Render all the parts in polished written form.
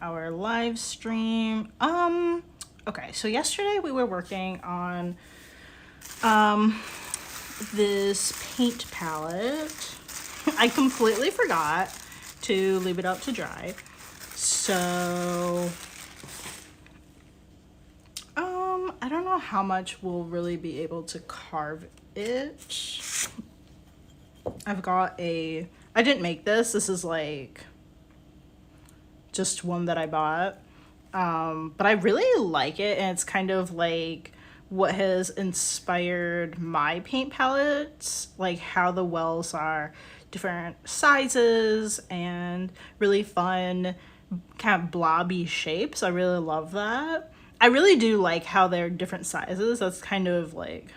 our live stream. Okay, so yesterday we were working on this paint palette. I completely forgot to leave it out to dry. So I don't know how much we'll really be able to carve it. I've got I didn't make this. This is like just one that I bought. But I really like it, and it's kind of like what has inspired my paint palettes, like how the wells are different sizes and really fun kind of blobby shapes. I really love that. I really do like how they're different sizes. That's kind of like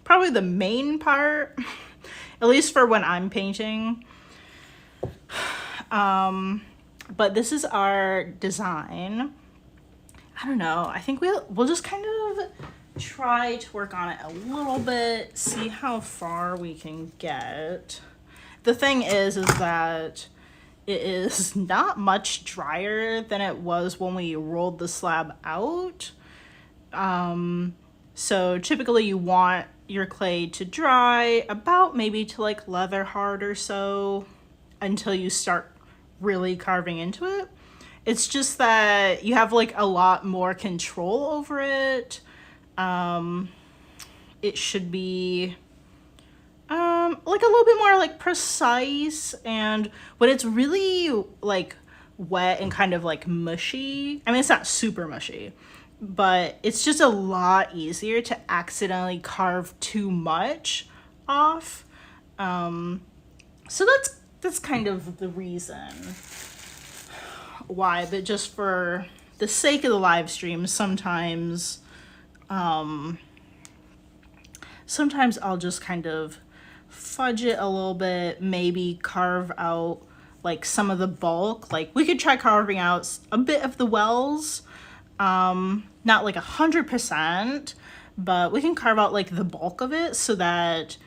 probably the main part, at least for when I'm painting. But this is our design. I don't know. I think we'll just kind of try to work on it a little bit, see how far we can get. The thing is that it is not much drier than it was when we rolled the slab out. So typically you want your clay to dry about maybe to like leather hard or so until you start really carving into it. It's just that you have like a lot more control over it. It should be like a little bit more like precise, and when it's really like wet and kind of like mushy, I mean it's not super mushy, but it's just a lot easier to accidentally carve too much off. So that's kind of the reason why, but just for the sake of the live stream, sometimes I'll just kind of fudge it a little bit, maybe carve out like some of the bulk. Like we could try carving out a bit of the wells, not like 100%, but we can carve out like the bulk of it so that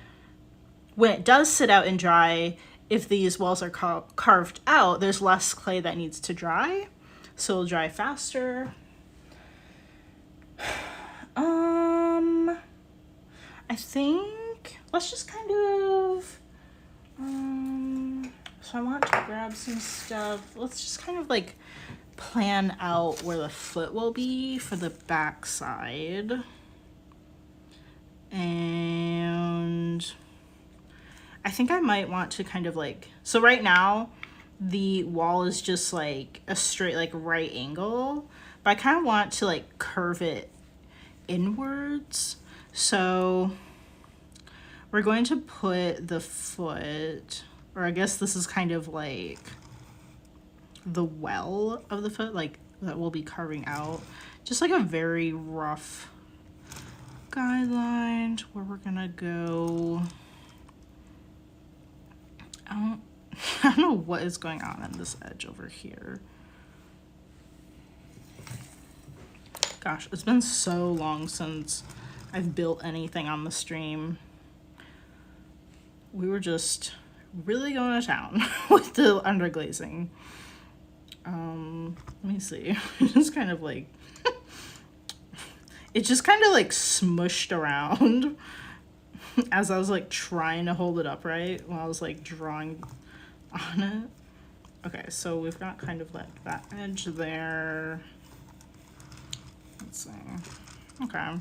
when it does sit out and dry, if these wells are carved out, there's less clay that needs to dry, so it'll dry faster. I think let's just kind of so I want to grab some stuff. Let's just kind of like plan out where the foot will be for the back side. And I think I might want to kind of like, so right now the wall is just like a straight like right angle, but I kind of want to like curve it inwards. So we're going to put the foot, or I guess this is kind of like the well of the foot, like that we'll be carving out, just like a very rough guideline to where we're gonna go. I don't know what is going on this edge over here. Gosh, it's been so long since I've built anything on the stream. We were just really going to town with the underglazing. Let me see. Just kind of like, it just kind of like smushed around as I was like trying to hold it upright while I was like drawing on it. Okay, so we've got kind of like that edge there. Let's see. Okay.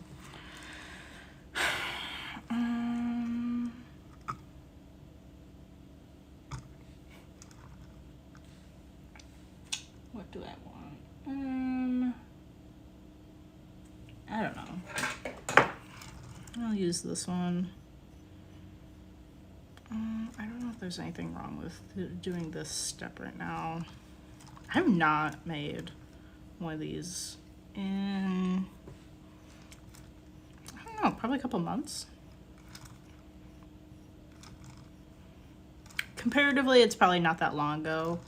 What do I want? I don't know. I'll use this one. I don't know if there's anything wrong with doing this step right now. I've not made one of these in, I don't know, probably a couple months. Comparatively, it's probably not that long ago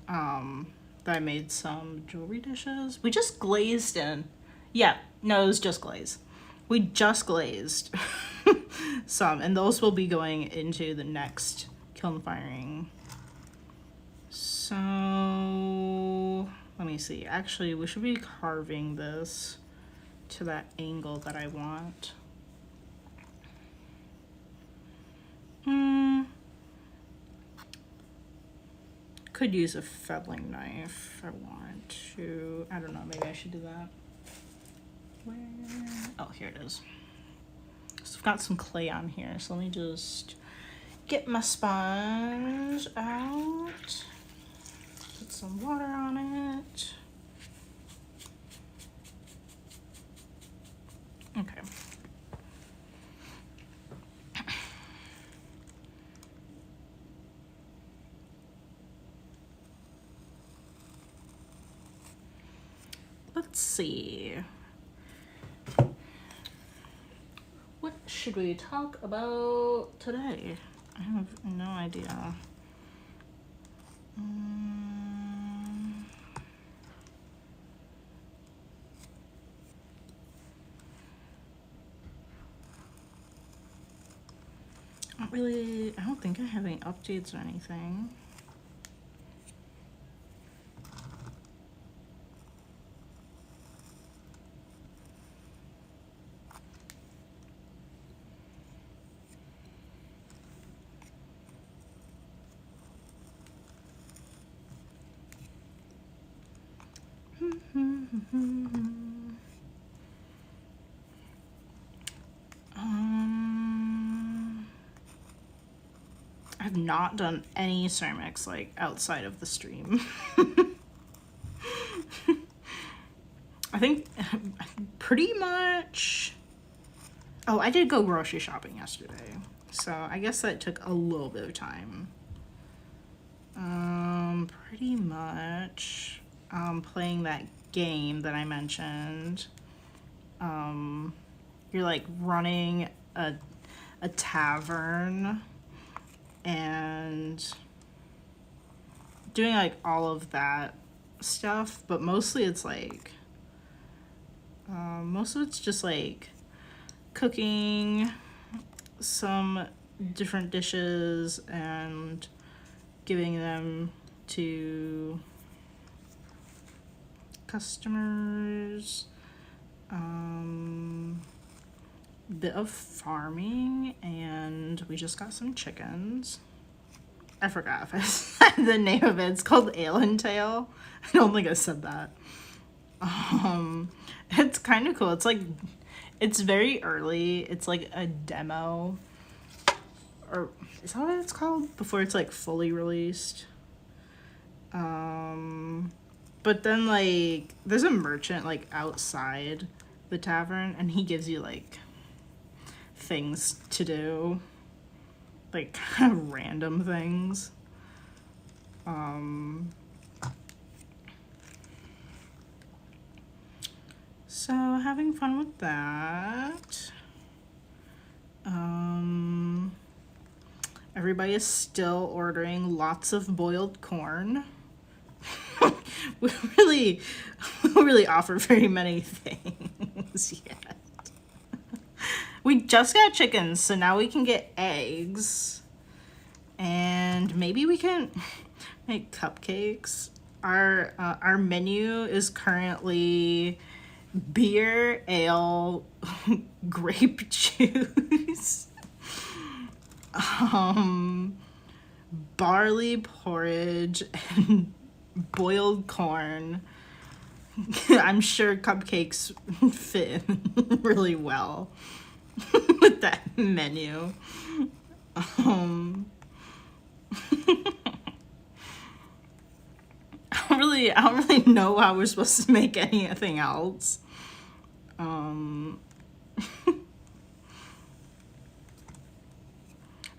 that I made some jewelry dishes. We just glazed in. Yeah, no, it was just glaze. We just glazed some, and those will be going into the next kiln firing. So me see. Actually, we should be carving this to that angle that I want. Could use a fettling knife if I want to. I don't know, maybe I should do that. Where? Oh, here it is. So I've got some clay on here, so let me just get my sponge out. Put some water on it. Okay. Let's see. What should we talk about today? I have no idea. I don't think I have any updates or anything. I've not done any ceramics like outside of the stream. I think pretty much. Oh, I did go grocery shopping yesterday, so I guess that took a little bit of time. Pretty much playing that game that I mentioned. You're like running a tavern and doing like all of that stuff, but mostly it's like most of it's just like cooking some different dishes and giving them to customers. Bit of farming, and we just got some chickens. I forgot if I said the name of it. It's called Ale and Tail. I don't think I said that. It's kind of cool. It's like, it's very early. It's like a demo, or is that what it's called? Before it's like fully released. But then like there's a merchant like outside the tavern, and he gives you like things to do, like kind of random things. So having fun with that. Everybody is still ordering lots of boiled corn. we really offer very many things yet. We just got chickens, so now we can get eggs. And maybe we can make cupcakes. Our menu is currently beer, ale, grape juice, barley porridge, and boiled corn. I'm sure cupcakes fit in really well with that menu. I don't really know how we're supposed to make anything else.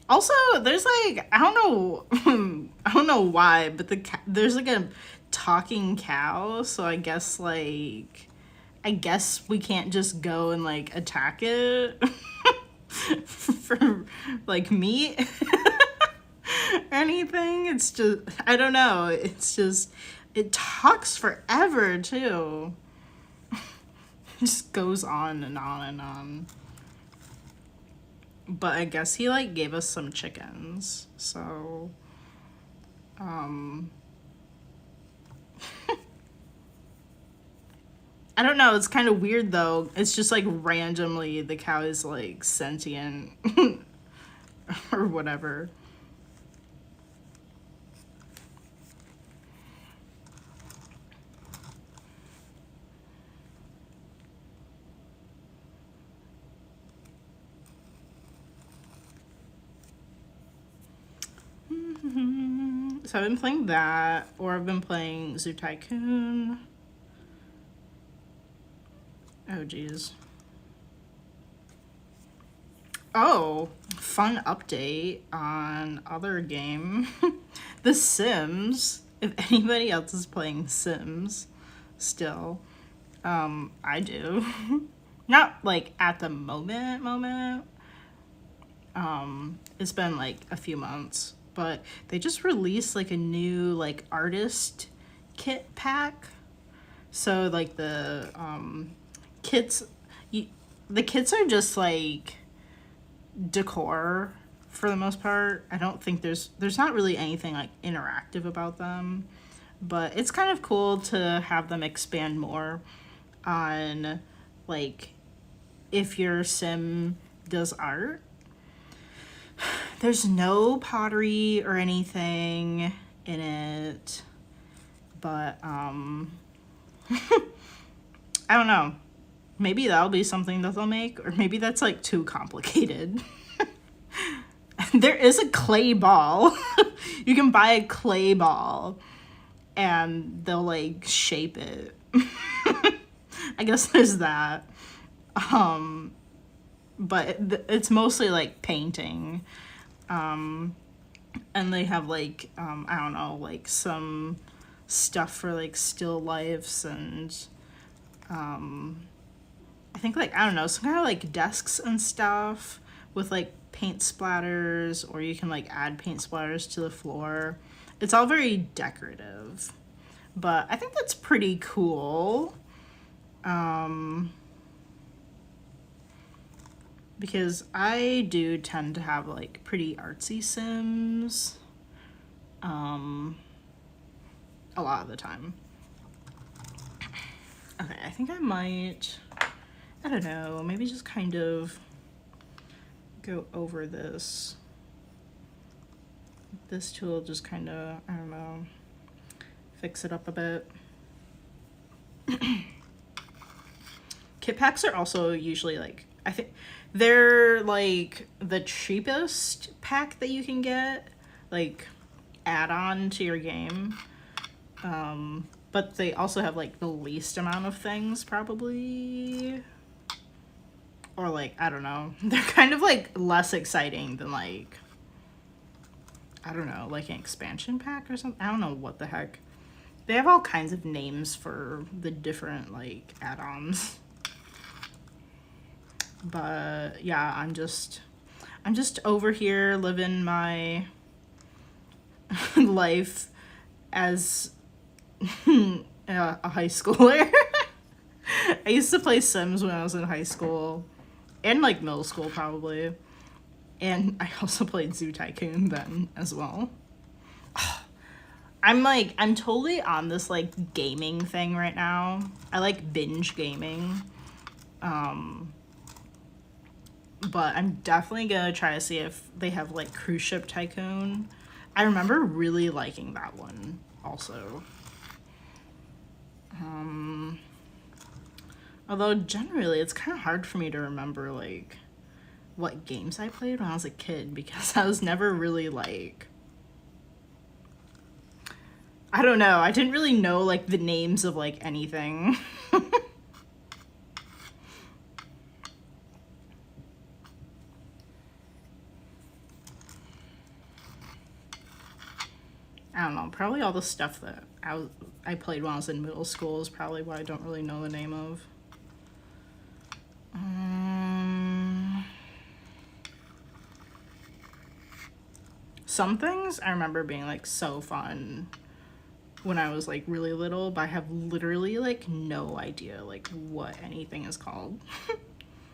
Also, there's like, I don't know why, but there's like a talking cow, so I guess we can't just go and like attack it for like meat or anything. It's just, I don't know, it's just, it talks forever too. It just goes on and on and on. But I guess he like gave us some chickens, so I don't know, it's kind of weird though. It's just like randomly the cow is like sentient or whatever. So I've been playing that, or I've been playing Zoo Tycoon. Oh geez. Oh, fun update on other game. The Sims. If anybody else is playing Sims still, I do. Not like at the moment. It's been like a few months, but they just released like a new like artist kit pack. So like the kits, the kits are just like decor for the most part. I don't think there's not really anything like interactive about them, but it's kind of cool to have them expand more on like if your sim does art. There's no pottery or anything in it, but I don't know. Maybe that'll be something that they'll make, or maybe that's like too complicated. There is a clay ball. You can buy a clay ball and they'll like shape it. I guess there's that. But it's mostly like painting. And they have like, I don't know, like some stuff for like still lifes and I think like, I don't know, some kind of like desks and stuff with like paint splatters, or you can like add paint splatters to the floor. It's all very decorative, but I think that's pretty cool. Because I do tend to have like pretty artsy Sims a lot of the time. Okay, I think I might, I don't know, maybe just kind of go over this tool, just kind of, I don't know, fix it up a bit. Kit packs are also usually like, I think they're like the cheapest pack that you can get, like add-on to your game. But they also have like the least amount of things probably. Or like, I don't know. They're kind of like less exciting than like, I don't know, like an expansion pack or something. I don't know what the heck. They have all kinds of names for the different like add-ons. But yeah, I'm just over here living my life as a high schooler. I used to play Sims when I was in high school and like middle school probably, and I also played Zoo Tycoon then as well. I'm totally on this like gaming thing right now. I like binge gaming, but I'm definitely gonna try to see if they have like Cruise Ship Tycoon. I remember really liking that one also. Although generally it's kind of hard for me to remember like what games I played when I was a kid, because I was never really like, I don't know, I didn't really know like the names of like anything. I don't know, probably all the stuff that I played when I was in middle school is probably what I don't really know the name of. Some things I remember being like so fun when I was like really little, but I have literally like no idea like what anything is called.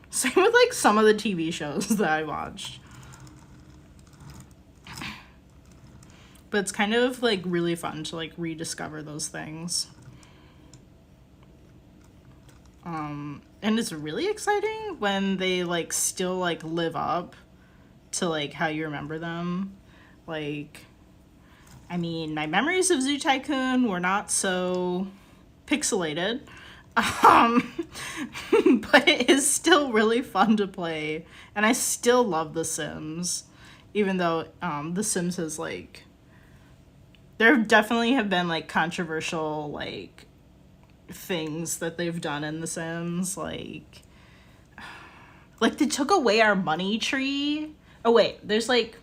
Same with like some of the TV shows that I watched. But it's kind of like really fun to like rediscover those things. And it's really exciting when they like still like live up to like how you remember them. Like, I mean, my memories of Zoo Tycoon were not so pixelated. Um, but it is still really fun to play, and I still love The Sims, even though The Sims has like, there definitely have been like controversial like things that they've done in The Sims, like they took away our money tree. Oh wait, there's like,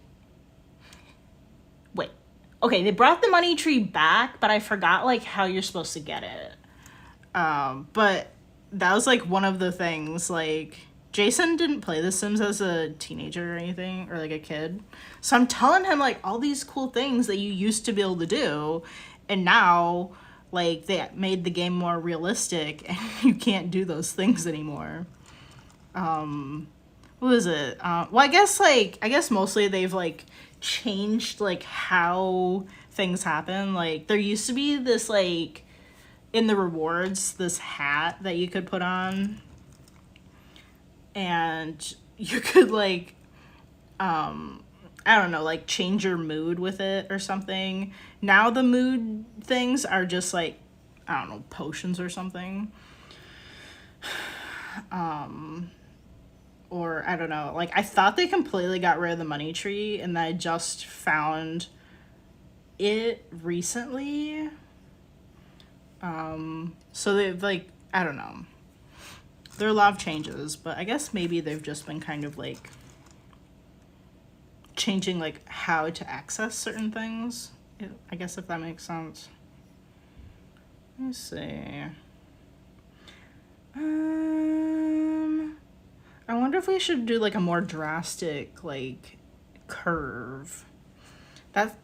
wait, okay, they brought the money tree back, but I forgot like how you're supposed to get it. But that was like one of the things, like Jason didn't play The Sims as a teenager or anything, or like a kid. So I'm telling him like all these cool things that you used to be able to do, and now like they made the game more realistic and you can't do those things anymore. What was it? Well, I guess mostly they've like changed like how things happen. Like there used to be this like in the rewards, this hat that you could put on, and you could like I don't know, like change your mood with it or something. Now the mood things are just like, I don't know, potions or something. Or I don't know, like I thought they completely got rid of the money tree, and I just found it recently. So they've like, I don't know. There are a lot of changes, but I guess maybe they've just been kind of like changing like how to access certain things. I guess if that makes sense. Let me see. I wonder if we should do like a more drastic like curve. That's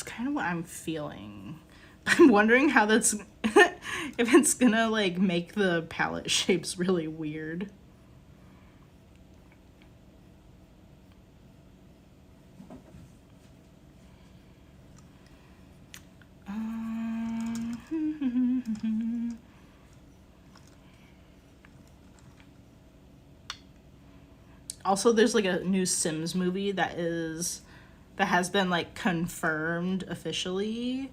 kind of what I'm feeling. I'm wondering how that's if it's gonna like make the palette shapes really weird. Also, there's like a new Sims movie that has been like confirmed officially.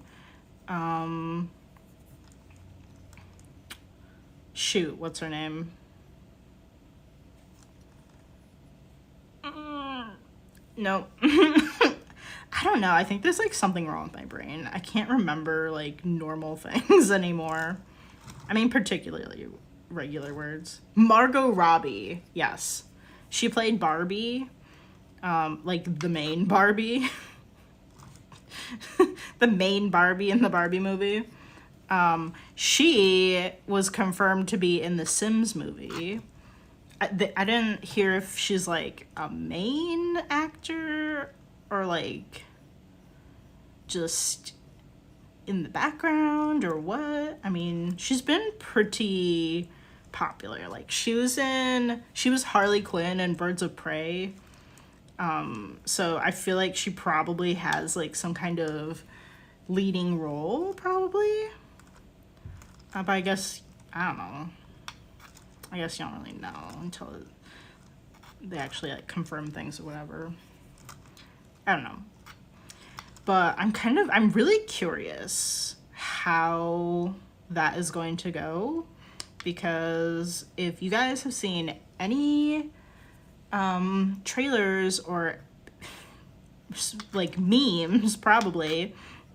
Shoot, what's her name? No. I don't know. I think there's like something wrong with my brain. I can't remember like normal things anymore. I mean, particularly regular words. Margot Robbie. Yes. She played Barbie. Like the main Barbie. The main Barbie in the Barbie movie. She was confirmed to be in the Sims movie. I didn't hear if she's like a main actor or like just in the background or what. I mean, she's been pretty popular. Like she was Harley Quinn in Birds of Prey. So I feel like she probably has like some kind of leading role probably. But I guess, I don't know. I guess you don't really know until they actually like confirm things or whatever. I don't know. But I'm really curious how that is going to go, because if you guys have seen any trailers or like memes probably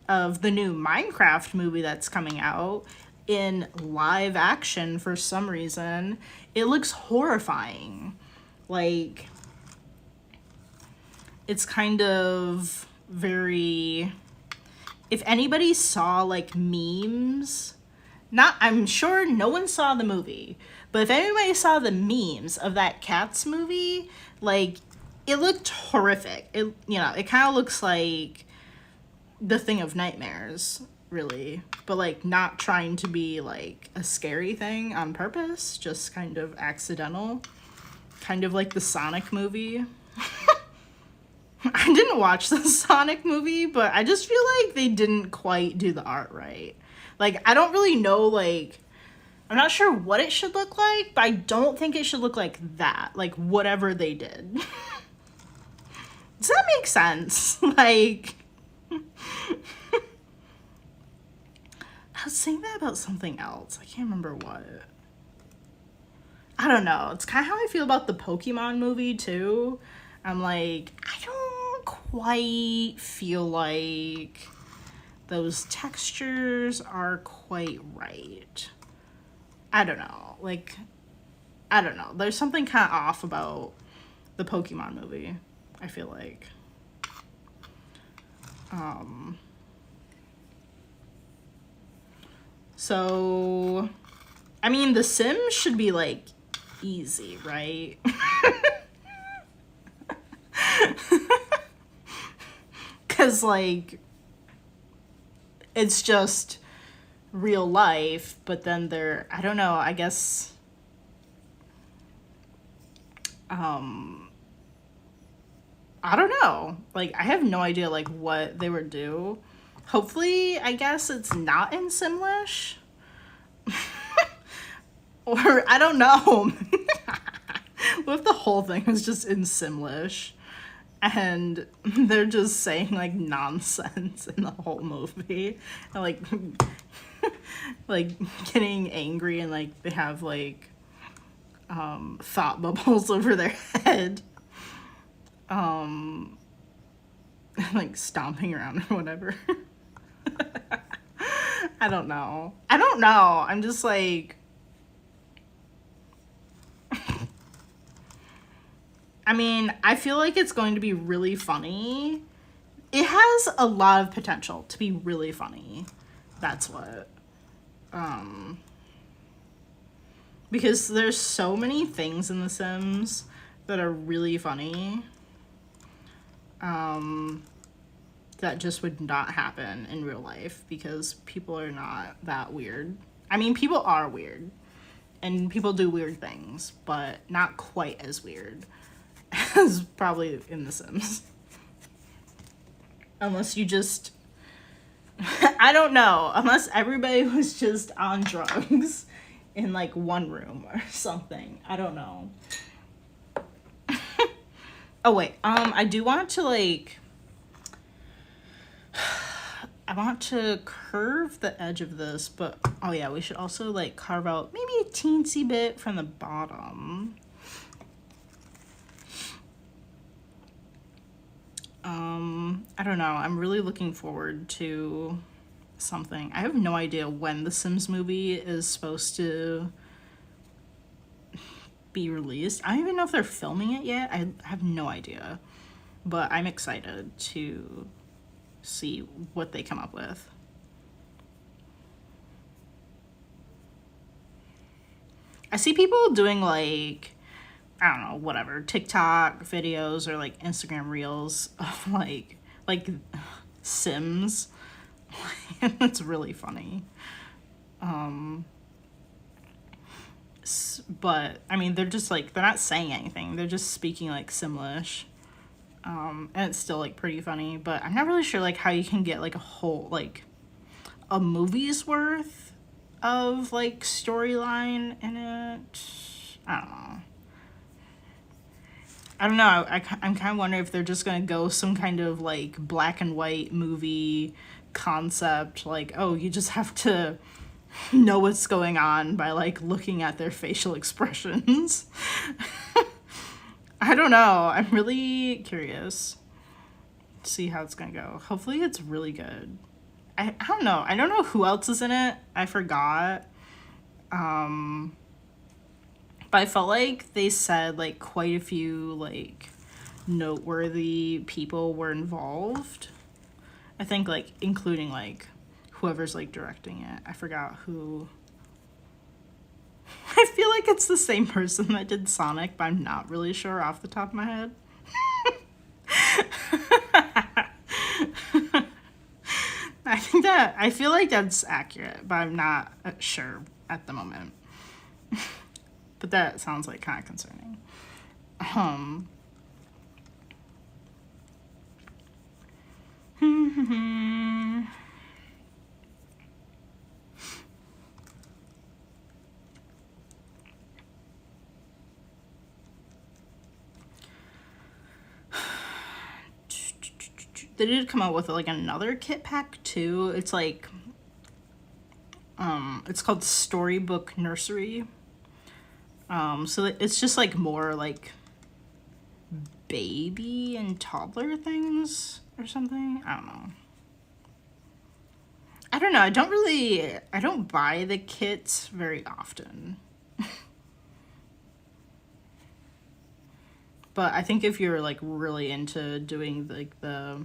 of the new Minecraft movie that's coming out in live action, for some reason it looks horrifying. Like it's kind of very, if anybody saw like memes, I'm sure no one saw the movie, but if anybody saw the memes of that Cats movie, like it looked horrific. It kind of looks like The Thing of Nightmares, really, but like not trying to be like a scary thing on purpose, just kind of accidental, kind of like the Sonic movie. I didn't watch the Sonic movie, but I just feel like they didn't quite do the art right. Like I don't really know like I'm not sure what it should look like, but I don't think it should look like that. Like, whatever they did. Does that make sense? Like, I was saying that about something else. I can't remember what. I don't know. It's kind of how I feel about the Pokemon movie, too. I'm like, I don't quite feel like those textures are quite right. I don't know. Like, I don't know. There's something kind of off about the Pokemon movie, I feel like. So, I mean, The Sims should be, like, easy, right? Because, like, it's just real life, but then they're, I don't know, I guess, I don't know. Like, I have no idea, like, what they would do. Hopefully, I guess it's not in Simlish. Or, I don't know. What if the whole thing is just in Simlish? And they're just saying, like, nonsense in the whole movie. And, like, like, getting angry and, like, they have, like, thought bubbles over their head. Like, stomping around or whatever. I don't know. I'm just, like... I mean, I feel like it's going to be really funny. It has a lot of potential to be really funny. That's what. Because there's so many things in The Sims that are really funny. That just would not happen in real life because people are not that weird. I mean, people are weird. And people do weird things, but not quite as weird as probably in The Sims. Unless you just... I don't know. Unless everybody was just on drugs in, like, one room or something. I don't know. Oh, wait. I do want to, like... I want to curve the edge of this, but... Oh, yeah, we should also, like, carve out maybe a teensy bit from the bottom. I don't know. I'm really looking forward to something. I have no idea when the Sims movie is supposed to be released. I don't even know if they're filming it yet. I have no idea. But I'm excited to see what they come up with. I see people doing, like, I don't know, whatever, TikTok videos or, like, Instagram reels of, like Sims. It's really funny. But, I mean, they're just, like, they're not saying anything. They're just speaking, like, Simlish. And it's still, like, pretty funny. But I'm not really sure, like, how you can get, like, a whole, like, a movie's worth of, like, storyline in it. I don't know. I'm kind of wondering if they're just going to go some kind of, like, black and white movie concept. Like, oh, you just have to know what's going on by, like, looking at their facial expressions. I don't know. I'm really curious to see how it's going to go. Hopefully it's really good. I don't know. I don't know who else is in it. I forgot. But I felt like they said, like, quite a few, like, noteworthy people were involved. I think, like, including, like, whoever's, like, directing it. I forgot who. I feel like it's the same person that did Sonic, but I'm not really sure off the top of my head. I feel like that's accurate, but I'm not sure at the moment. But that sounds, like, kind of concerning. they did come out with like another kit pack too. It's like, it's called Storybook Nursery. So it's just like more like baby and toddler things or something. I don't know. I don't buy the kits very often. But I think if you're like really into doing like the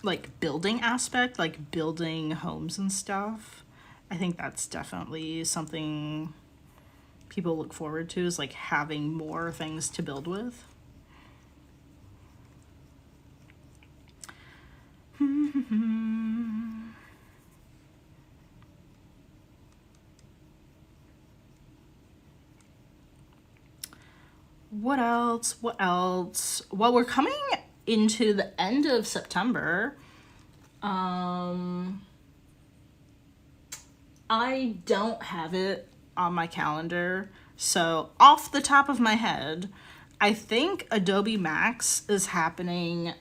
like building aspect, like building homes and stuff, I think that's definitely something people look forward to, is like having more things to build with. What else? What else? Well, we're coming into the end of September. I don't have it on my calendar, so off the top of my head, I think Adobe Max is happening,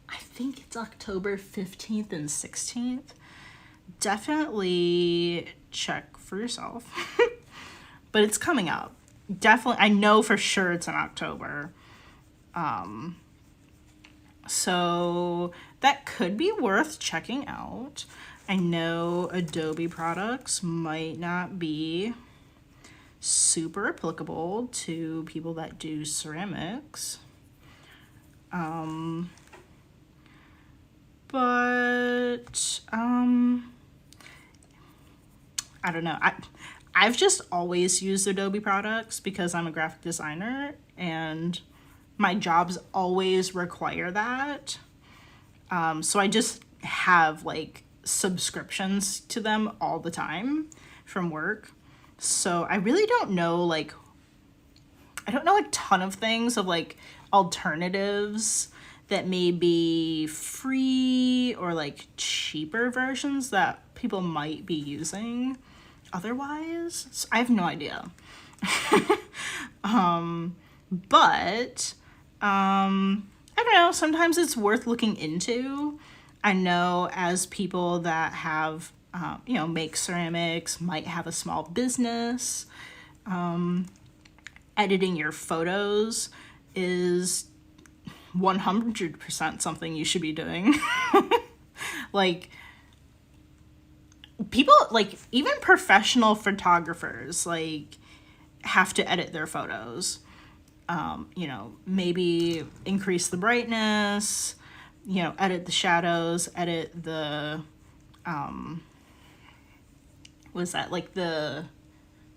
I think it's October 15th and 16th. Definitely check for yourself. But it's coming up. Definitely, I know for sure it's in October. So that could be worth checking out. I know Adobe products might not be super applicable to people that do ceramics. But I don't know. I've just always used Adobe products because I'm a graphic designer and my jobs always require that. So I just have like subscriptions to them all the time from work. So I really don't know, like, I don't know a ton of things of like alternatives that may be free or like cheaper versions that people might be using otherwise. So I have no idea. But I don't know, sometimes it's worth looking into. I know as people that have make ceramics, might have a small business, editing your photos is 100% something you should be doing. Like, people, like, even professional photographers, like, have to edit their photos. Maybe increase the brightness, edit the shadows, edit the,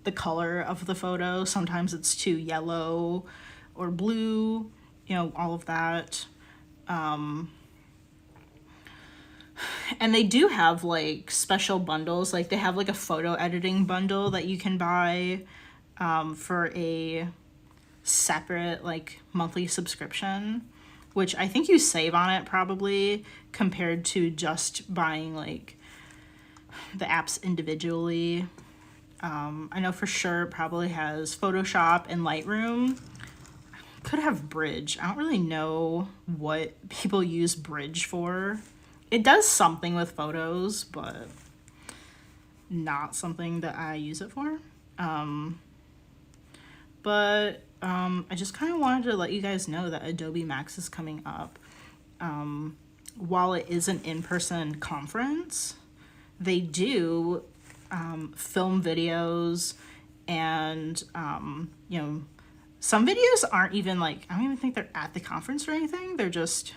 the color of the photo. Sometimes it's too yellow or blue, all of that. And they do have like special bundles. Like they have like a photo editing bundle that you can buy for a separate like monthly subscription, which I think you save on it probably compared to just buying like the apps individually. I know for sure it probably has Photoshop and Lightroom. Could have Bridge. I don't really know what people use Bridge for. It does something with photos, but not something that I use it for. But I just kind of wanted to let you guys know that Adobe Max is coming up. While it is an in-person conference, they do film videos, and some videos aren't even like, I don't even think they're at the conference or anything. They're just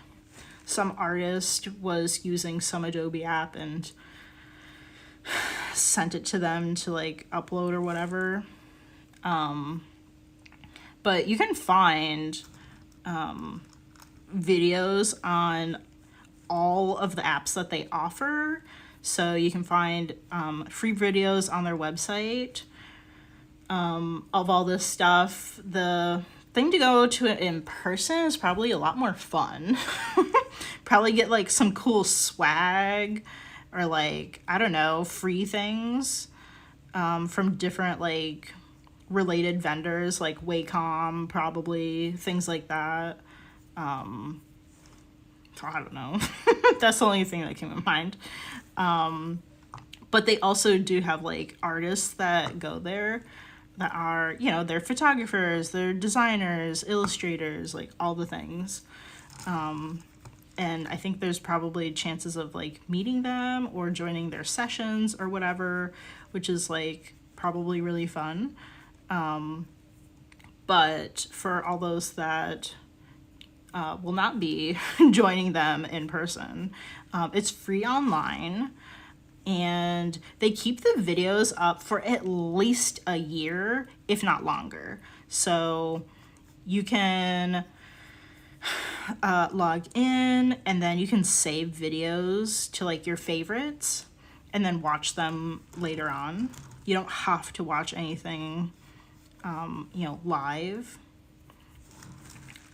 some artist was using some Adobe app and sent it to them to like upload or whatever. But you can find videos on all of the apps that they offer. So you can find free videos on their website of all this stuff. The thing to go to it in person is probably a lot more fun. Probably get like some cool swag or like, I don't know, free things from different like related vendors like Wacom, probably, things like that. So I don't know. That's the only thing that came to mind. But they also do have like artists that go there that are, you know, they're photographers, they're designers, illustrators, like all the things. And I think there's probably chances of like meeting them or joining their sessions or whatever, which is like probably really fun. But for all those that will not be joining them in person, it's free online, and they keep the videos up for at least a year, if not longer. So you can log in, and then you can save videos to like your favorites and then watch them later on. You don't have to watch anything, you know, live.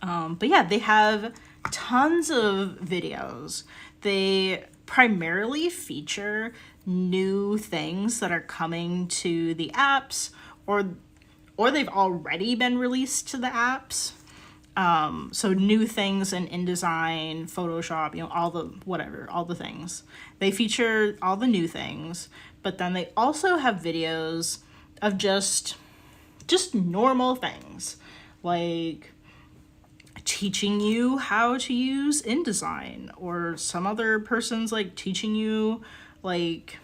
But yeah, they have tons of videos. They primarily feature new things that are coming to the apps, or they've already been released to the apps. So new things in InDesign, Photoshop, you know, all the things. They feature all the new things, but then they also have videos of just normal things, like teaching you how to use InDesign, or some other person's like teaching you like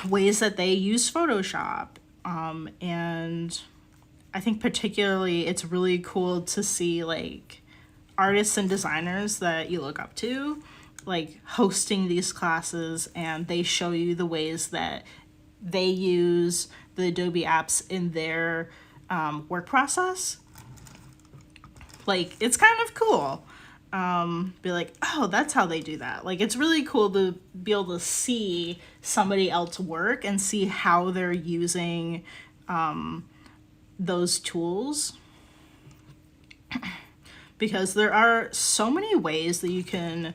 ways that they use Photoshop. And I think particularly it's really cool to see like artists and designers that you look up to like hosting these classes, and they show you the ways that they use the Adobe apps in their work process. Like, it's kind of cool. Be like, oh, that's how they do that. Like, it's really cool to be able to see somebody else work and see how they're using those tools. Because there are so many ways that you can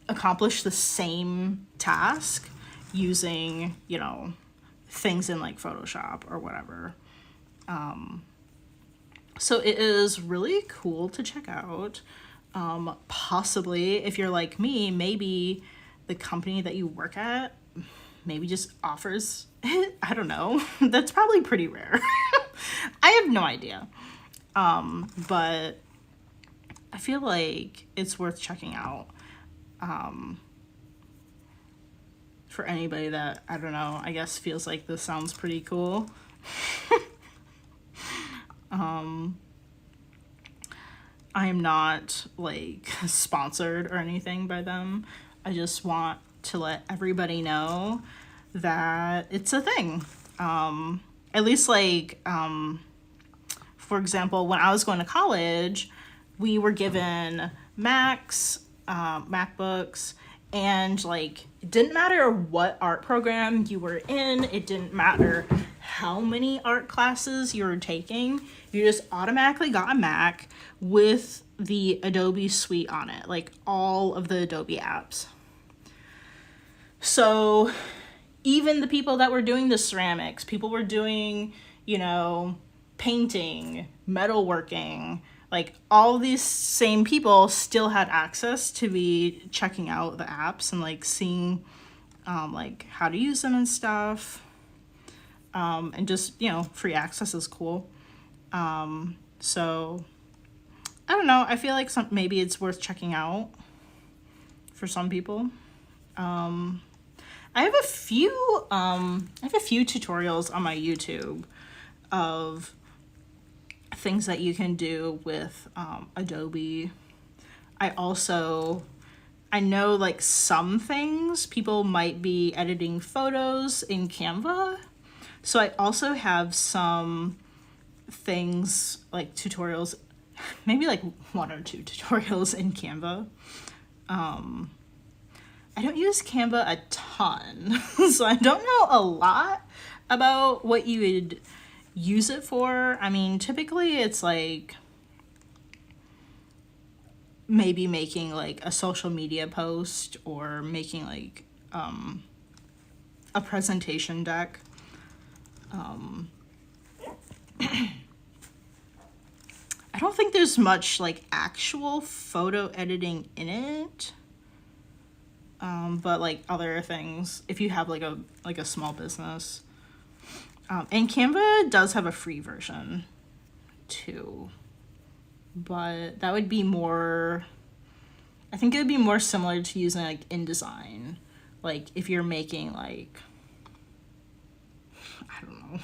accomplish the same task using, you know, things in like Photoshop or whatever. So it is really cool to check out. Possibly, if you're like me, maybe the company that you work at maybe just offers it. I don't know. That's probably pretty rare. I have no idea. But I feel like it's worth checking out. For anybody that, I don't know, I guess feels like this sounds pretty cool. I am not like sponsored or anything by them. I just want to let everybody know that it's a thing. At least like, for example, when I was going to college, we were given Macs, MacBooks, and like, it didn't matter what art program you were in, it didn't matter how many art classes you were taking, you just automatically got a Mac with the Adobe suite on it, like all of the Adobe apps. So even the people that were doing the ceramics, people were doing, you know, painting, metalworking, like all these same people still had access to be checking out the apps and like seeing like how to use them and stuff. And just, you know, free access is cool. So I don't know, I feel like maybe it's worth checking out for some people. I have a few tutorials on my YouTube of things that you can do with Adobe. I know like some things people might be editing photos in Canva. So I also have some things like tutorials, maybe like 1 or 2 tutorials in Canva. I don't use Canva a ton, so I don't know a lot about what you would use it for. I mean, typically it's like maybe making like a social media post or making like a presentation deck. I don't think there's much like actual photo editing in it. But like other things, if you have like a small business. And Canva does have a free version too. But that would be more, I think it would be more similar to using like InDesign. Like if you're making like, I don't know.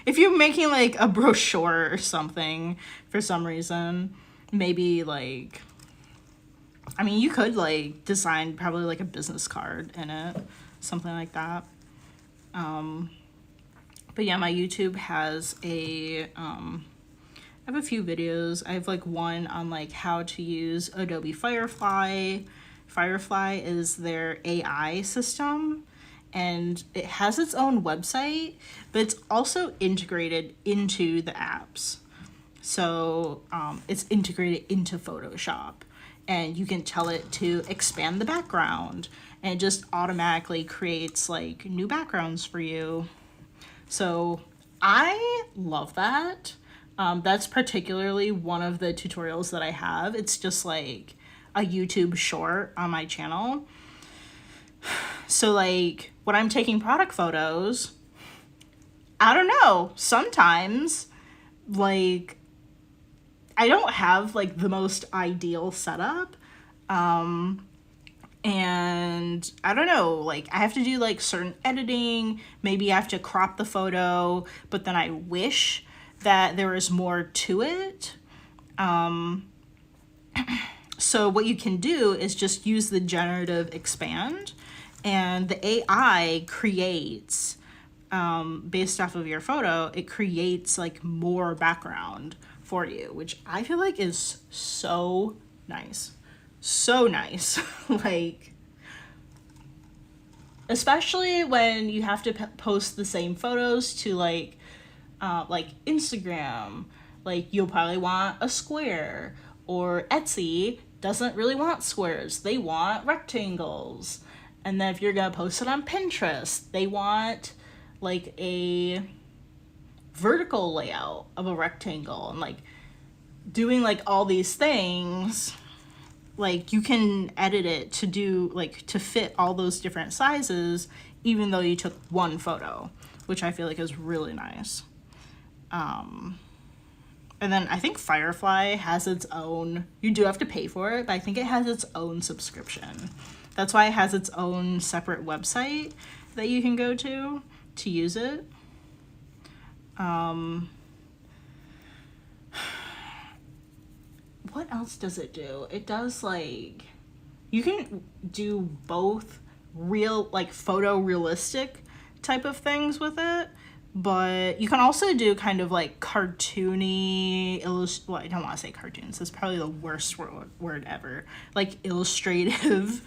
If you're making like a brochure or something for some reason, maybe like, I mean, you could like design probably like a business card in it, something like that. But yeah, my YouTube has I have a few videos. I have like one on like how to use Adobe Firefly. Firefly is their AI system, and it has its own website, but it's also integrated into the apps. So it's integrated into Photoshop, and you can tell it to expand the background, and it just automatically creates like new backgrounds for you. So I love that. That's particularly one of the tutorials that I have. It's just like a YouTube short on my channel. So like when I'm taking product photos, I don't know, sometimes like I don't have like the most ideal setup. And I don't know, like I have to do like certain editing, maybe I have to crop the photo, but then I wish that there was more to it. So what you can do is just use the generative expand, and the AI creates, based off of your photo, it creates like more background for you, which I feel like is so nice. So nice. Like, especially when you have to post the same photos to like Instagram, like you'll probably want a square, or Etsy doesn't really want squares, they want rectangles. And then if you're gonna post it on Pinterest, they want like a vertical layout of a rectangle, and like doing like all these things. Like you can edit it to do like to fit all those different sizes, even though you took one photo, which I feel like is really nice. And then I think Firefly has its own, you do have to pay for it, but I think it has its own subscription. That's why it has its own separate website that you can go to use it. What else does it do? It does like, you can do both real, like photorealistic type of things with it, but you can also do kind of like cartoony, well, I don't want to say cartoons, that's probably the worst word ever, like illustrative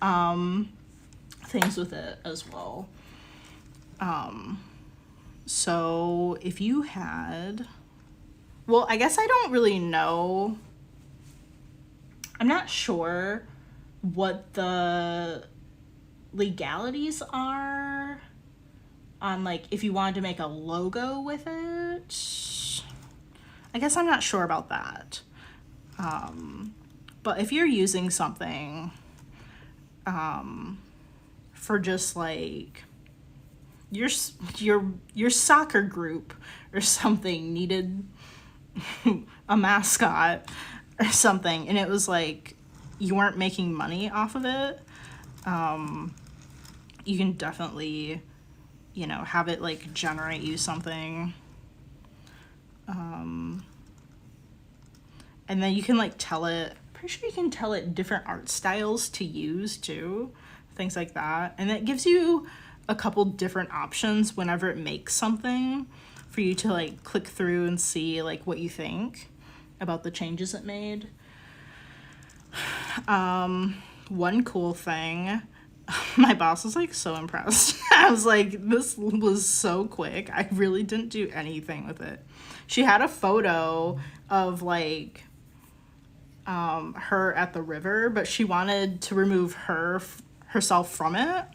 things with it as well. So if you had, well, I guess I don't really know, I'm not sure what the legalities are on like if you wanted to make a logo with it. I guess I'm not sure about that. But if you're using something for just like your soccer group or something needed a mascot or something, and it was like you weren't making money off of it, you can definitely, you know, have it like generate you something, and then you can like tell it, pretty sure you can tell it different art styles to use too, things like that, and it gives you a couple different options whenever it makes something for you to like click through and see like what you think about the changes it made. One cool thing, my boss was like so impressed. I was like, this was so quick. I really didn't do anything with it. She had a photo of like her at the river, but she wanted to remove herself from it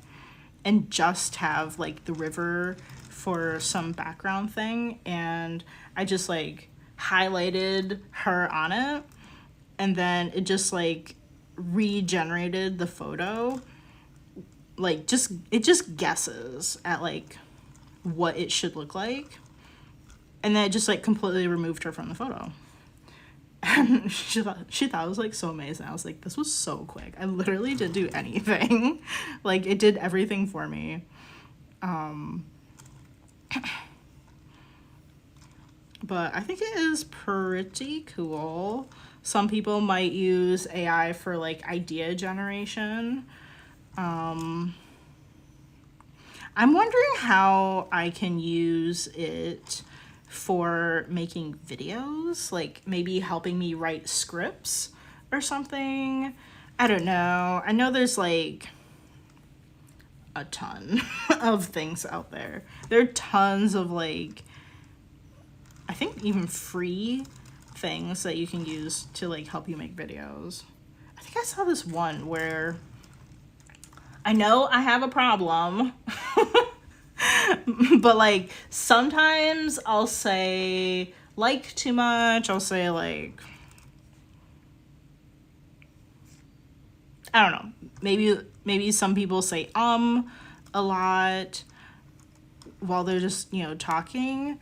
and just have like the river for some background thing, and I just like highlighted her on it, and then it just like regenerated the photo. Like it just guesses at like what it should look like, and then it just like completely removed her from the photo. And she thought it was like so amazing. I was like, this was so quick. I literally didn't do anything. Like it did everything for me. But I think it is pretty cool. Some people might use AI for like idea generation. I'm wondering how I can use it for making videos, like maybe helping me write scripts or something. I don't know. I know there's like a ton of things out there. There are tons of like, I think even free things that you can use to like help you make videos. I think I saw this one where I know I have a problem but like sometimes I'll say like too much. I'll say like, I don't know, maybe some people say a lot while they're just, you know, talking.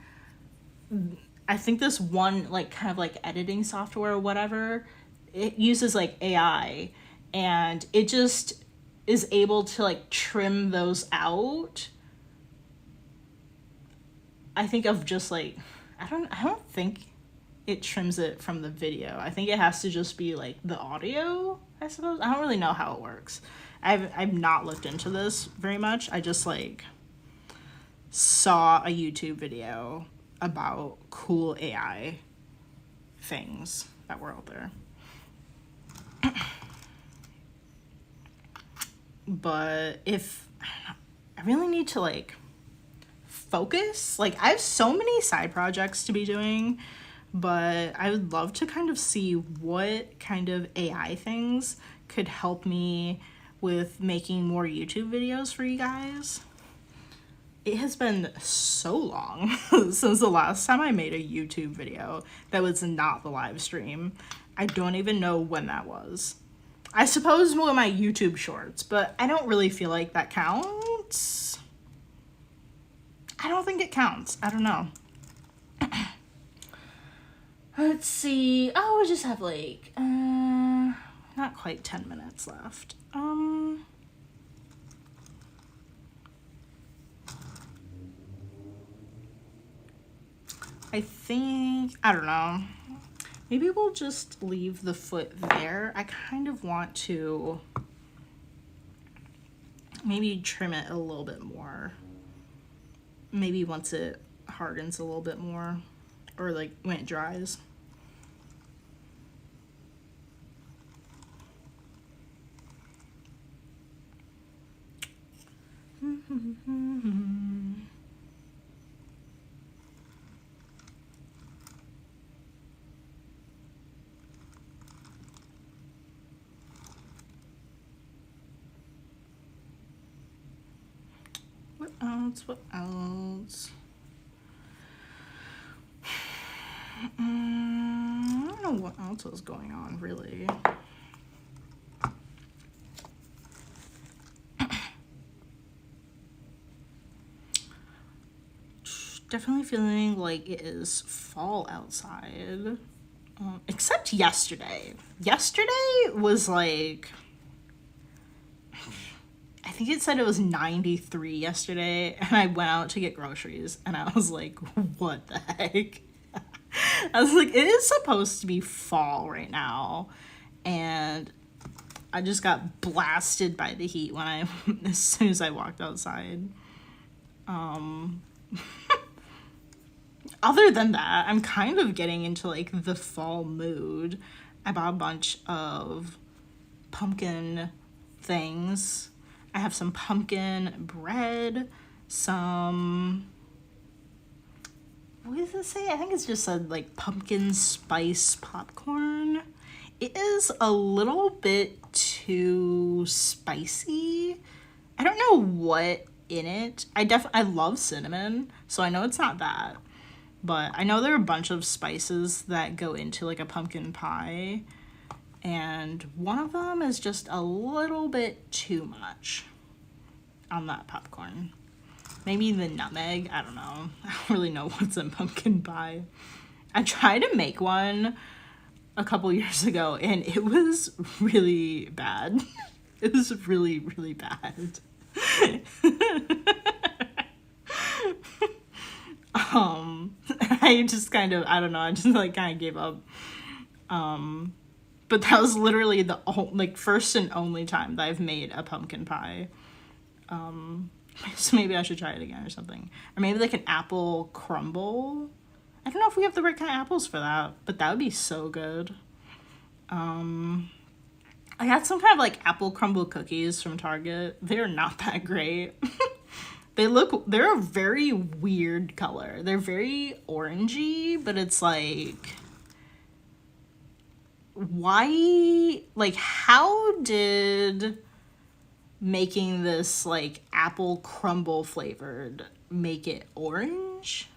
I think this one like kind of like editing software or whatever, it uses like AI, and it just is able to like trim those out. I think of just like, I don't think it trims it from the video. I think it has to just be like the audio, I suppose. I don't really know how it works. I've not looked into this very much. I just like saw a YouTube video about cool AI things that were out there. But if I really need to like focus, like I have so many side projects to be doing, but I would love to kind of see what kind of AI things could help me with making more YouTube videos for you guys. It has been so long since the last time I made a YouTube video that was not the live stream. I don't even know when that was. I suppose one of my YouTube shorts, but I don't really feel like that counts. I don't think it counts. I don't know. Let's see. Oh, we just have like, not quite 10 minutes left. I think, I don't know. Maybe we'll just leave the foot there. I kind of want to maybe trim it a little bit more. Maybe once it hardens a little bit more, or like when it dries. What else? I don't know what else was going on, really. Definitely feeling like it is fall outside. Except yesterday. Yesterday was like, I think it said it was 93 yesterday, and I went out to get groceries, and I was like, what the heck? I was like, it is supposed to be fall right now, and I just got blasted by the heat as soon as I walked outside. Other than that, I'm kind of getting into like the fall mood. I bought a bunch of pumpkin things. I have some pumpkin bread, some, what does it say? I think it's just said like pumpkin spice popcorn. It is a little bit too spicy. I don't know what in it. I love cinnamon, so I know it's not that. But I know there are a bunch of spices that go into like a pumpkin pie, and one of them is just a little bit too much on that popcorn. Maybe the nutmeg, I don't know. I don't really know what's in pumpkin pie. I tried to make one a couple years ago and it was really bad. It was really, really bad. I just kind of, I don't know, I just like kind of gave up. But that was literally the first and only time that I've made a pumpkin pie. So maybe I should try it again or something. Or maybe like an apple crumble. I don't know if we have the right kind of apples for that, but that would be so good. I got some kind of like apple crumble cookies from Target. They're not that great. They're a very weird color. They're very orangey, but it's like, why, like, how did making this like apple crumble flavored make it orange?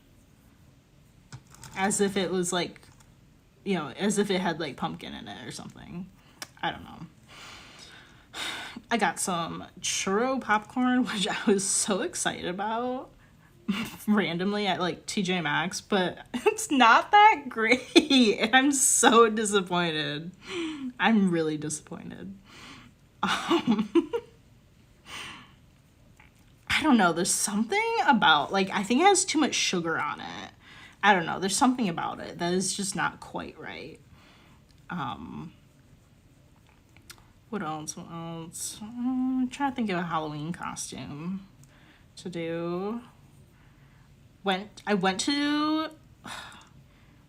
As if it was like, you know, as if it had like pumpkin in it or something. I don't know. I got some churro popcorn, which I was so excited about randomly at like TJ Maxx, but it's not that great. And I'm so disappointed. I'm really disappointed. I don't know. There's something about, like, I think it has too much sugar on it. I don't know. There's something about it that is just not quite right. What else? I'm trying to think of a Halloween costume to do. I went to,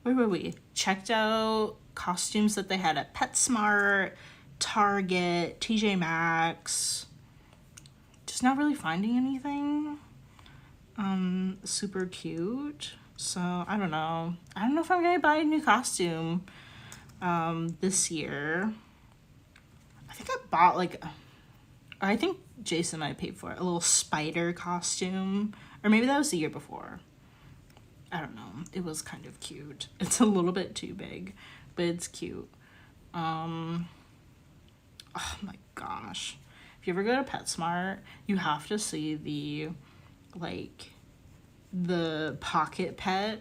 where were we? Checked out costumes that they had at PetSmart, Target, TJ Maxx. Just not really finding anything super cute. So I don't know. I don't know if I'm gonna buy a new costume this year. I think I bought like, I think Jason and I paid for it, a little spider costume, or maybe that was the year before. I don't know. It was kind of cute. It's a little bit too big, but it's cute. Oh my gosh. If you ever go to PetSmart, you have to see the pocket pet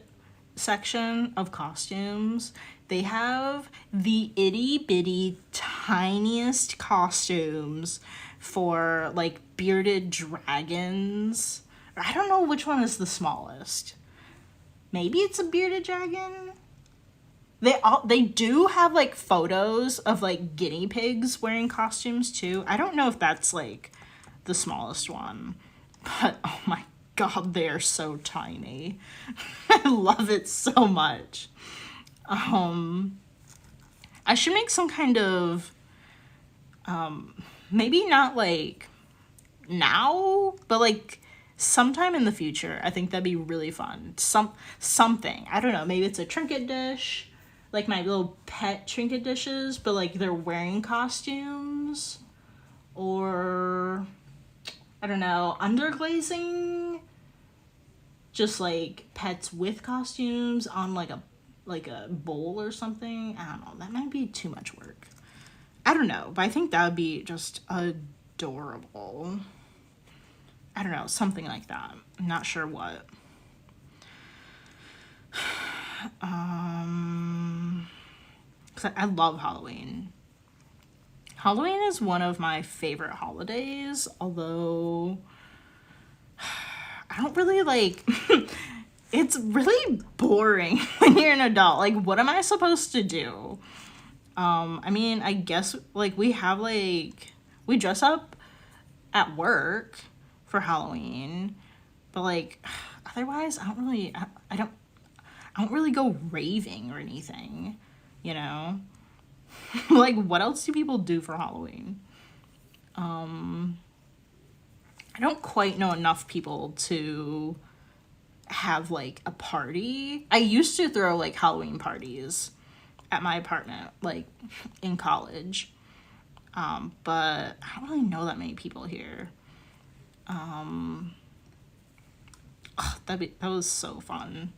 section of costumes. They have the itty bitty tiniest costumes for like bearded dragons. I don't know which one is the smallest. Maybe it's a bearded dragon. They do have like photos of like guinea pigs wearing costumes too. I don't know if that's like the smallest one, but oh my god, they are so tiny. I love it so much. I should make some kind of, maybe not like now, but like sometime in the future. I think that'd be really fun. Something, I don't know, maybe it's a trinket dish, like my little pet trinket dishes, but like they're wearing costumes, or I don't know, underglazing, just like pets with costumes on like a bowl or something. I don't know, that might be too much work. I don't know, but I think that would be just adorable. I don't know, something like that. I'm not sure what. Cause I love Halloween. Halloween is one of my favorite holidays, although I don't really like, it's really boring when you're an adult. Like, what am I supposed to do? I mean, I guess like we dress up at work for Halloween, but like otherwise I don't really go raving or anything, you know? Like, what else do people do for Halloween? I don't quite know enough people to have like a party. I used to throw like Halloween parties at my apartment, like in college. But I don't really know that many people here. That was so fun.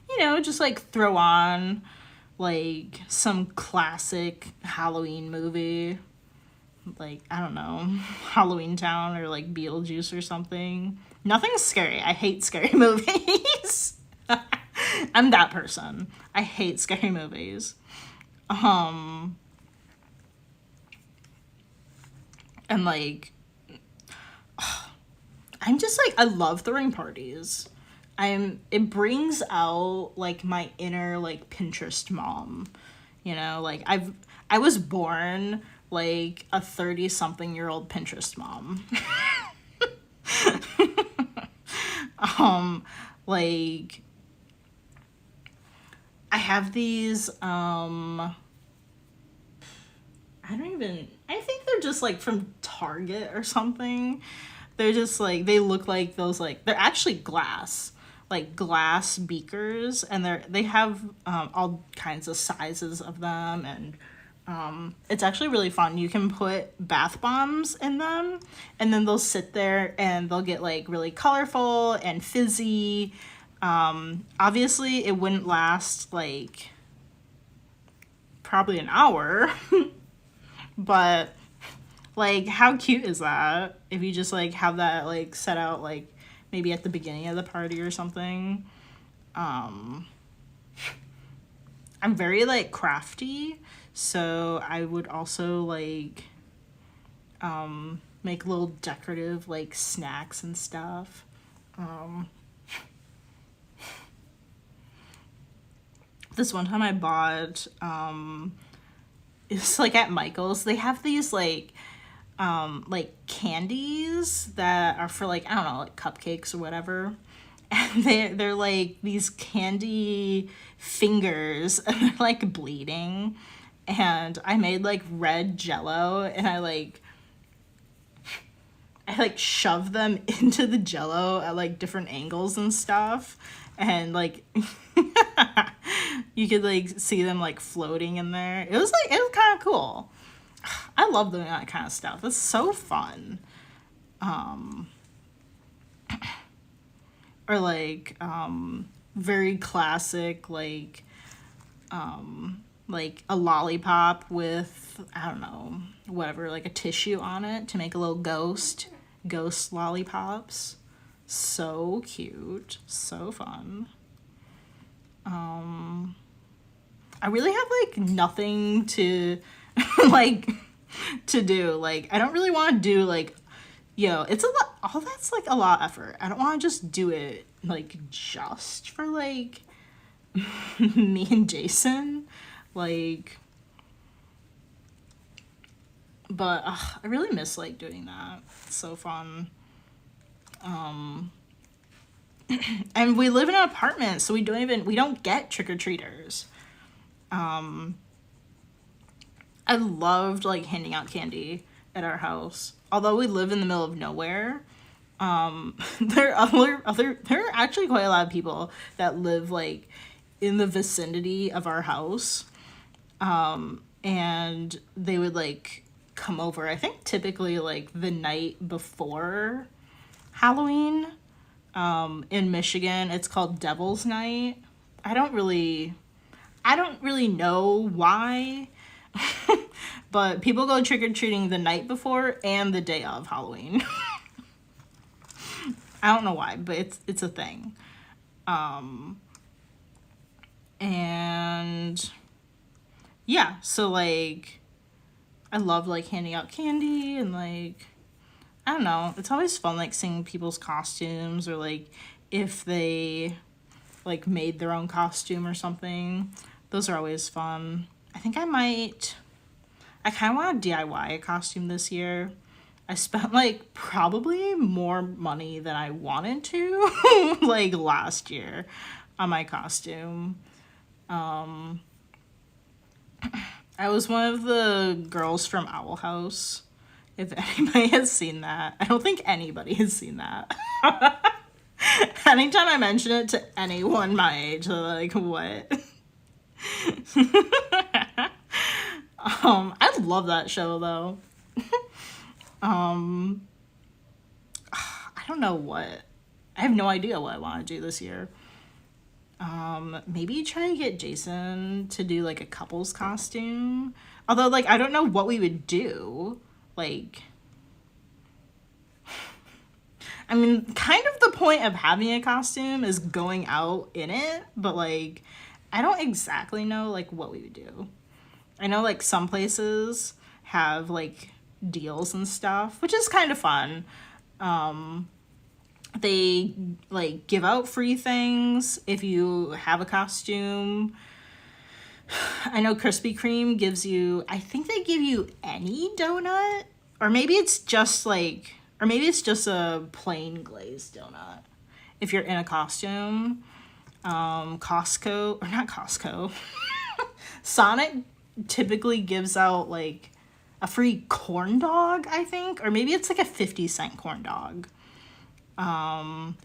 You know, just like throw on like some classic Halloween movie, like, I don't know, Halloween Town or like Beetlejuice or something. Nothing's scary. I hate scary movies. I'm that person. I hate scary movies. And like, I'm just like, I love throwing parties. It brings out like my inner like Pinterest mom, you know, like I was born like a 30-something-year-old Pinterest mom. Like I have these, I think they're just like from Target or something. They're just like, they look like those, like, they're actually glass, like glass beakers, and they have all kinds of sizes of them, and it's actually really fun. You can put bath bombs in them, and then they'll sit there and they'll get like really colorful and fizzy. Obviously it wouldn't last like probably an hour, but like, how cute is that if you just like have that like set out like maybe at the beginning of the party or something. I'm very like crafty, so I would also like make little decorative like snacks and stuff. This one time I bought it's like at Michael's, they have these like candies that are for like, I don't know, like cupcakes or whatever. And they're like these candy fingers, and they're like bleeding. And I made like red Jello, and I shoved them into the Jello at like different angles and stuff. And like you could like see them like floating in there. It was kind of cool. I love doing that kind of stuff. It's so fun. Or like very classic like a lollipop with, I don't know, whatever, like a tissue on it to make a little ghost lollipops. So cute, so fun. I really have like nothing to like to do. Like, I don't really want to do like, it's a lot, all that's like a lot of effort. I don't want to just do it like just for like me and Jason, like, but I really miss like doing that. It's so fun. And we live in an apartment, so we don't get trick-or-treaters. I loved like handing out candy at our house. Although we live in the middle of nowhere, there are actually quite a lot of people that live like in the vicinity of our house. And they would like come over, I think typically like the night before Halloween. In Michigan, it's called Devil's Night. I don't really know why, but people go trick-or-treating the night before and the day of Halloween. I don't know why, but it's a thing. And yeah, so like I love like handing out candy, and like, I don't know, it's always fun like seeing people's costumes, or like if they like made their own costume or something. Those are always fun. I think I kind of want to DIY a costume this year. I spent like probably more money than I wanted to like last year on my costume. I was one of the girls from Owl House. If anybody has seen that. I don't think anybody has seen that. Anytime I mention it to anyone my age, they're like, what? I love that show though. I don't know what. I have no idea what I want to do this year. Maybe try to get Jason to do like a couple's costume. Although, like, I don't know what we would do. Like, I mean, kind of the point of having a costume is going out in it, but like, I don't exactly know like what we would do. I know like some places have like deals and stuff, which is kind of fun. They like give out free things if you have a costume. I know Krispy Kreme gives you, I think they give you any donut, or maybe it's just like, or maybe it's just a plain glazed donut if you're in a costume. Costco, or not Costco, Sonic typically gives out like a free corn dog, I think, or maybe it's like a 50-cent corn dog.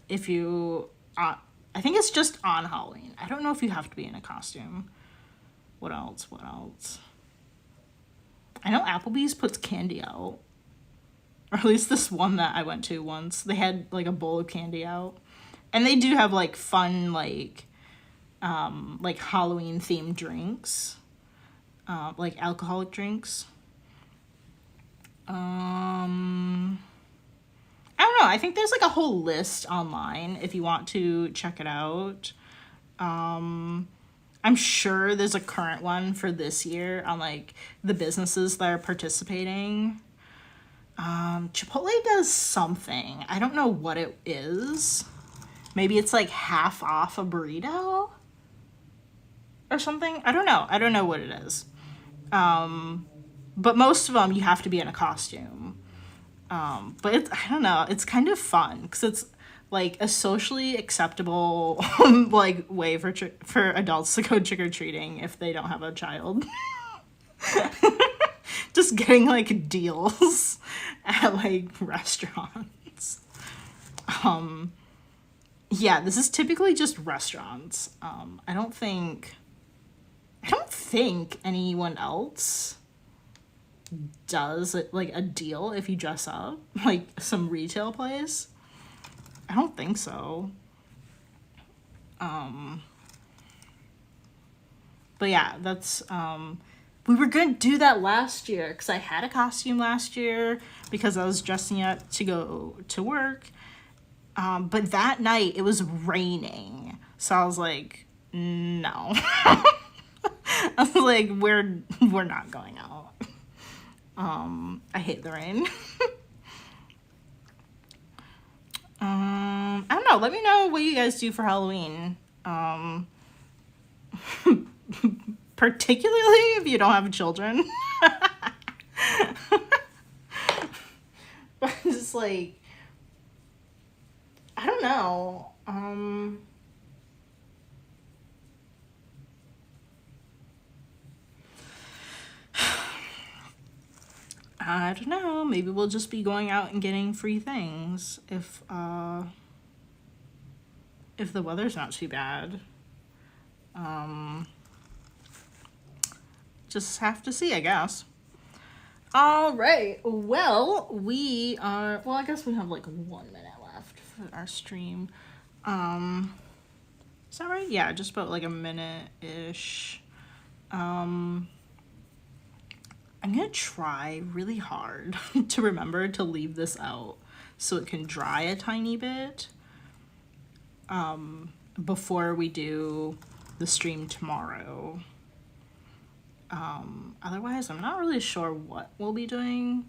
If you, I think it's just on Halloween. I don't know if you have to be in a costume. What else? What else? I know Applebee's puts candy out. Or at least this one that I went to once. They had like a bowl of candy out. And they do have like fun, like Halloween themed drinks. Like alcoholic drinks. I don't know. I think there's like a whole list online if you want to check it out. I'm sure there's a current one for this year on like the businesses that are participating. Chipotle does something. I don't know what it is. Maybe it's like half off a burrito or something. I don't know. I don't know what it is. But most of them you have to be in a costume. But it's, I don't know, it's kind of fun because it's like a socially acceptable like way for adults to go trick-or-treating if they don't have a child. Just getting like deals at like restaurants. Yeah, this is typically just restaurants. I don't think anyone else does like a deal if you dress up, like some retail place. I don't think so. But yeah, that's we were gonna do that last year because I had a costume last year because I was dressing up to go to work. But that night it was raining, so I was like, no. I was like, we're not going out. I hate the rain. I don't know. Let me know what you guys do for Halloween. Particularly if you don't have children. But it's like, I don't know. I don't know. Maybe we'll just be going out and getting free things if the weather's not too bad. Just have to see, I guess. All right. Well, I guess we have like 1 minute left for our stream. Is that right? Yeah, just about like a minute-ish. I'm gonna try really hard to remember to leave this out so it can dry a tiny bit before we do the stream tomorrow. Otherwise, I'm not really sure what we'll be doing.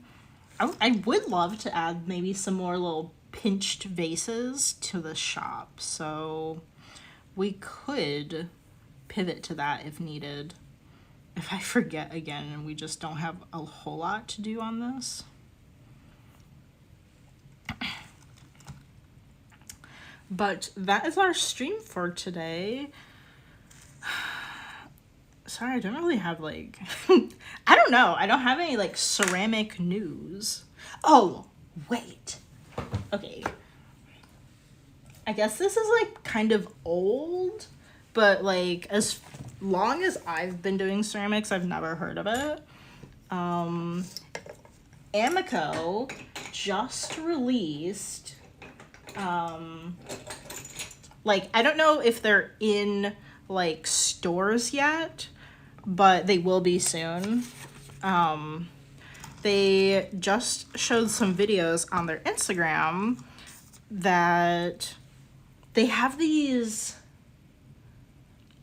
I would love to add maybe some more little pinched vases to the shop, so we could pivot to that if needed. If I forget again and we just don't have a whole lot to do on this. But that is our stream for today. Sorry, I don't really have like, I don't know. I don't have any like ceramic news. Oh, wait. Okay. I guess this is like kind of old, but like as long as I've been doing ceramics, I've never heard of it. Amico just released Like, I don't know if they're in like stores yet, but they will be soon. They just showed some videos on their Instagram that they have these,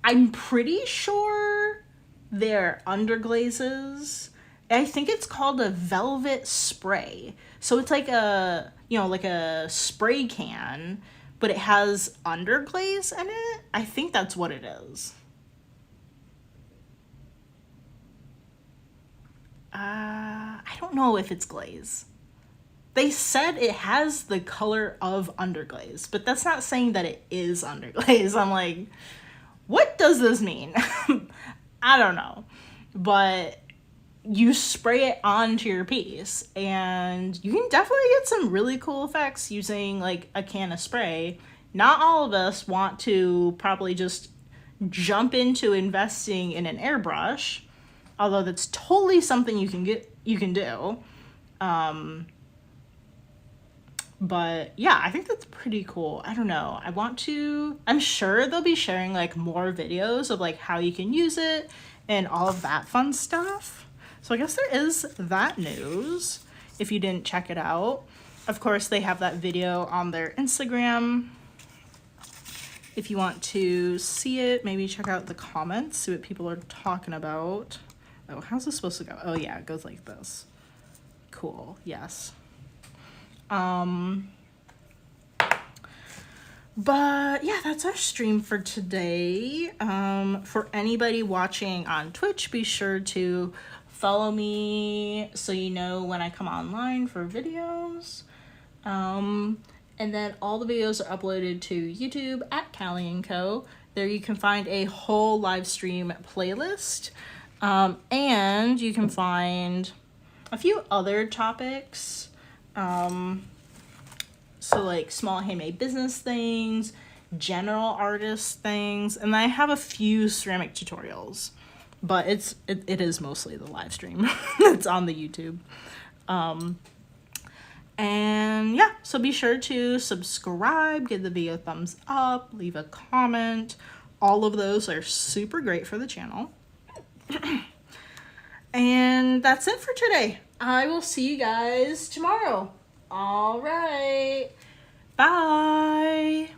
I'm pretty sure they're underglazes. I think it's called a velvet spray. So it's like a, you know, like a spray can, but it has underglaze in it. I think that's what it is. I don't know if it's glaze. They said it has the color of underglaze, but that's not saying that it is underglaze. I'm like, what does this mean? I don't know. But you spray it onto your piece, and you can definitely get some really cool effects using like a can of spray. Not all of us want to probably just jump into investing in an airbrush, although that's totally something you can do. But yeah, I think that's pretty cool. I don't know. I'm sure they'll be sharing like more videos of like how you can use it and all of that fun stuff. So I guess there is that news if you didn't check it out. Of course, they have that video on their Instagram. If you want to see it, maybe check out the comments, see what people are talking about. Oh, how's this supposed to go? Oh yeah, it goes like this. Cool, yes. But yeah, that's our stream for today. For anybody watching on Twitch, be sure to follow me so you know when I come online for videos. And then all the videos are uploaded to YouTube at calieandco. There you can find a whole live stream playlist. And you can find a few other topics. So like small handmade business things, general artist things, and I have a few ceramic tutorials, but it is mostly the live stream that's on the YouTube. And yeah, so be sure to subscribe, give the video a thumbs up, leave a comment. All of those are super great for the channel. And that's it for today. I will see you guys tomorrow. All right. Bye.